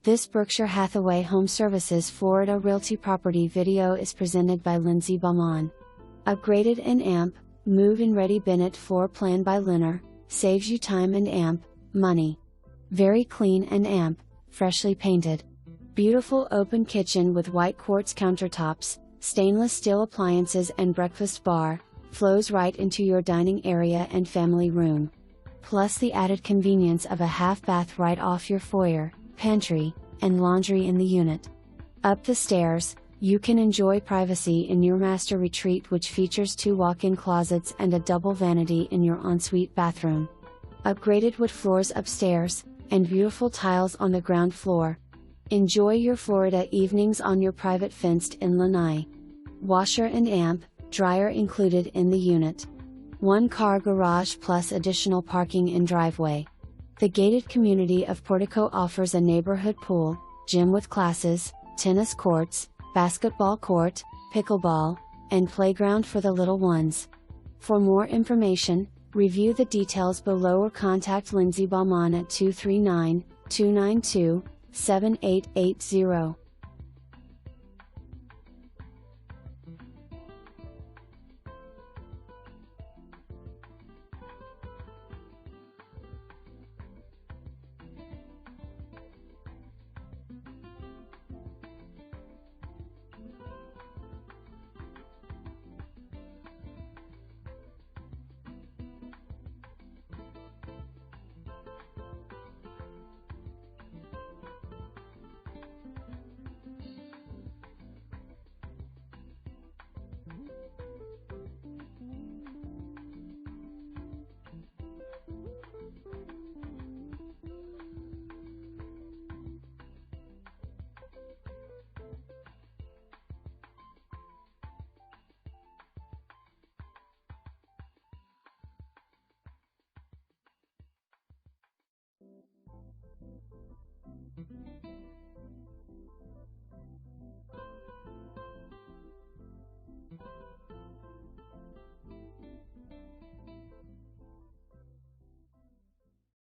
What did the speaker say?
This Berkshire Hathaway HomeServices Florida Realty property video is presented by Lindsay Baumann. Upgraded and amp, move-in Ready Bennett Floor plan by Lennar, saves you time and money. Very clean and freshly painted. Beautiful open kitchen with white quartz countertops, stainless steel appliances and breakfast bar, flows right into your dining area and family room. Plus the added convenience of a half bath right off your foyer, pantry, and laundry in the unit. Up the stairs, you can enjoy privacy in your master retreat, which features 2 walk-in closets and a double vanity in your ensuite bathroom. Upgraded wood floors upstairs, and beautiful tiles on the ground floor. Enjoy your Florida evenings on your private fenced-in lanai. Washer and dryer included in the unit. 1-car garage plus additional parking in driveway. The gated community of Portico offers a neighborhood pool, gym with classes, tennis courts, basketball court, pickleball, and playground for the little ones. For more information, review the details below or contact Lindsay Baumann at 239-292-7880.